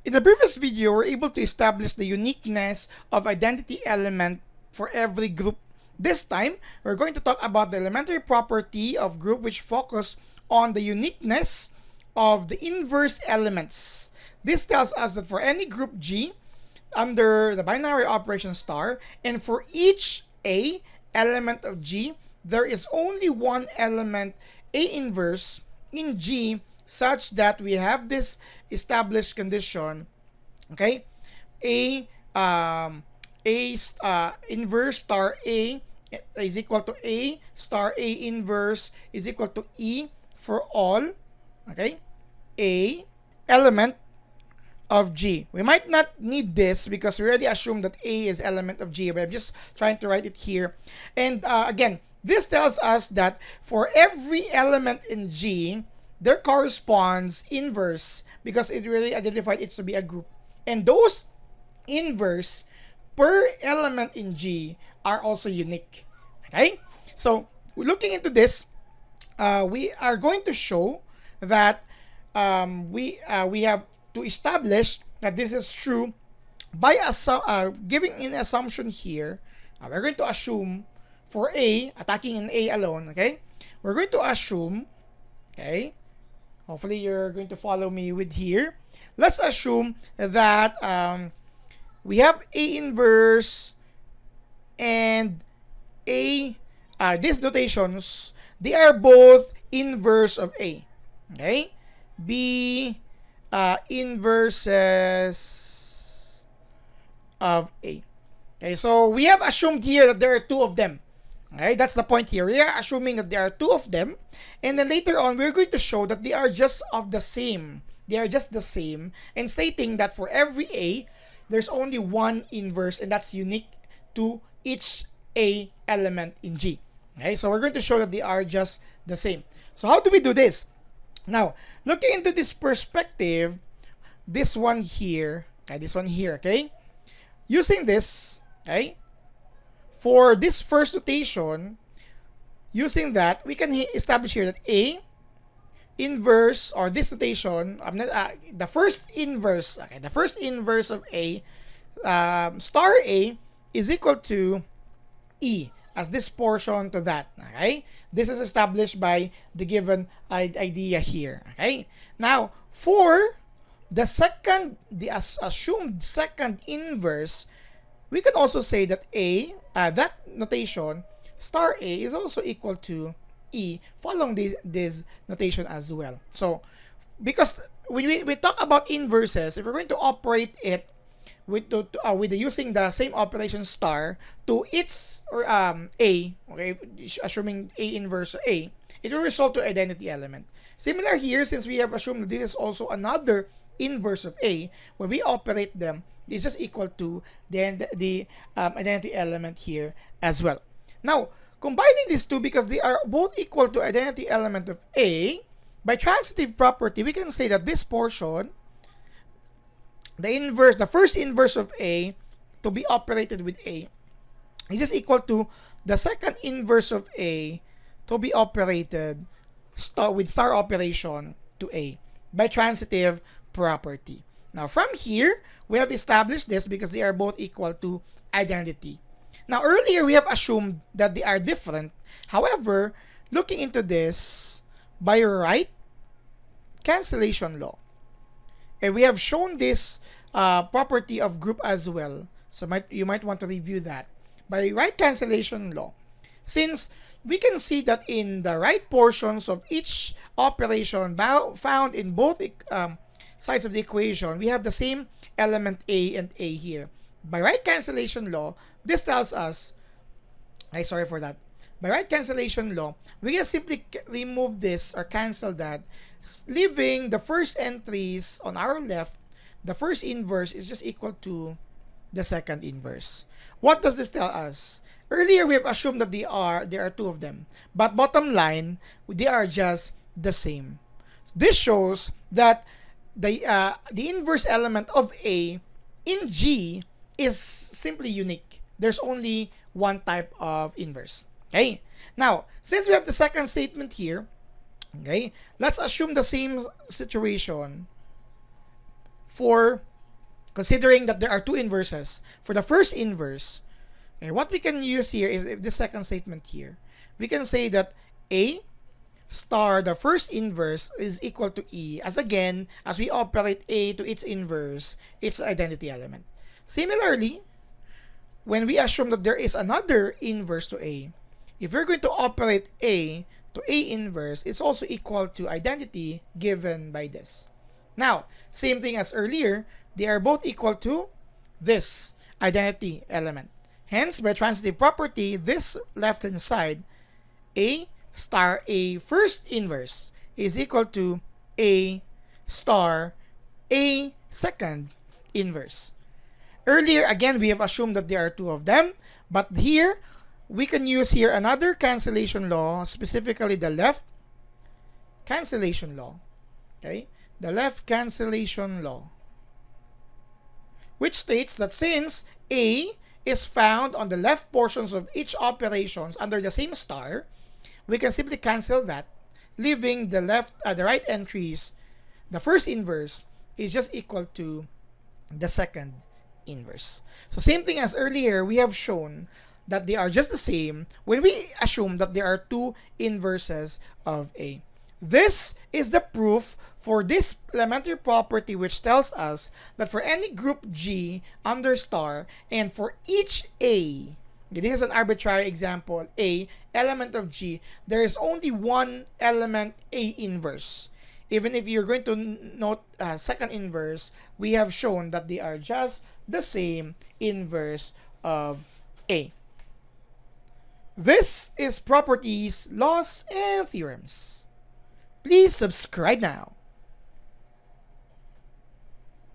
In the previous video, we're able to establish the uniqueness of identity element for every group. This time, we're going to talk about the elementary property of group which focus on the uniqueness of the inverse elements. This tells us that for any group G under the binary operation star, and for each A element of G, there is only one element A inverse in G, such that we have this established condition, okay? Inverse star A is equal to A star A inverse is equal to E for all, okay? A element of G. We might not need this because we already assumed that A is element of G, but I'm just trying to write it here. And again, this tells us that for every element in G, there corresponds inverse because it really identified it to be a group. And those inverse per element in G are also unique. Okay? So, looking into this, we are going to show that we have to establish that this is true by giving an assumption here. We're going to assume for A, attacking in A alone, okay? We're going to assume, okay? Hopefully you're going to follow me with here. Let's assume that we have A inverse and A, these notations, they are both inverse of A, okay? B inverses of A. Okay, so we have assumed here that there are two of them. Okay, that's the point here. We are assuming that there are two of them, and then later on we're going to show that they are just of the same. They are just the same, and stating that for every A, there's only one inverse, and that's unique to each A element in G. Okay, so we're going to show that they are just the same. So how do we do this? Now, looking into this perspective, this one here, okay, using this, okay, for this first notation, using that, we can establish here that A inverse, or this notation, the first inverse, okay, the first inverse of A, star A is equal to E, as this portion to that, okay? This is established by the given idea here, okay? Now, for the assumed second inverse, we can also say that A, that notation, star A is also equal to E, following this notation as well. So, because when we talk about inverses, if we're going to operate it with using the same operation star to its A, okay, assuming A inverse A, it will result to identity element. Similar here, since we have assumed that this is also another inverse of A, when we operate them, it's just equal to the identity element here as well. Now, combining these two, because they are both equal to identity element of A, by transitive property, we can say that this portion, the first inverse of A to be operated with A is just equal to the second inverse of A to be operated with star operation to A by transitive property. Now, from here, we have established this because they are both equal to identity. Now, earlier, we have assumed that they are different. However, looking into this, by right cancellation law, and we have shown this property of group as well. So you might want to review that. By right cancellation law, since we can see that in the right portions of each operation found in both sides of the equation, we have the same element A and A here. By right cancellation law, this tells us, sorry for that. By right cancellation law, we can simply remove this or cancel that, leaving the first entries on our left. The first inverse is just equal to the second inverse. What does this tell us? Earlier, we have assumed that there are two of them. But bottom line, they are just the same. This shows that the inverse element of A in G is simply unique. There's only one type of inverse. Okay? Now, since we have the second statement here, okay, let's assume the same situation for considering that there are two inverses. For the first inverse, okay, what we can use here is the second statement here. We can say that A star, the first inverse, is equal to E, as again, as we operate A to its inverse, its identity element. Similarly, when we assume that there is another inverse to A, if we're going to operate A to A inverse, it's also equal to identity given by this. Now, same thing as earlier, they are both equal to this identity element. Hence, by transitive property, this left-hand side, A star A first inverse is equal to A star A second inverse. Earlier, again, we have assumed that there are two of them, but here, we can use here another cancellation law, specifically the left cancellation law. Okay? The left cancellation law, which states that since A is found on the left portions of each operations under the same star, we can simply cancel that, leaving the right entries, the first inverse is just equal to the second inverse. So same thing as earlier, we have shown that they are just the same when we assume that there are two inverses of A. This is the proof for this elementary property, which tells us that for any group G under star and for each A, this is an arbitrary example, A element of G, there is only one element A inverse. Even if you're going to note second inverse, we have shown that they are just the same inverse of A. This is properties, laws, and theorems. Please subscribe now.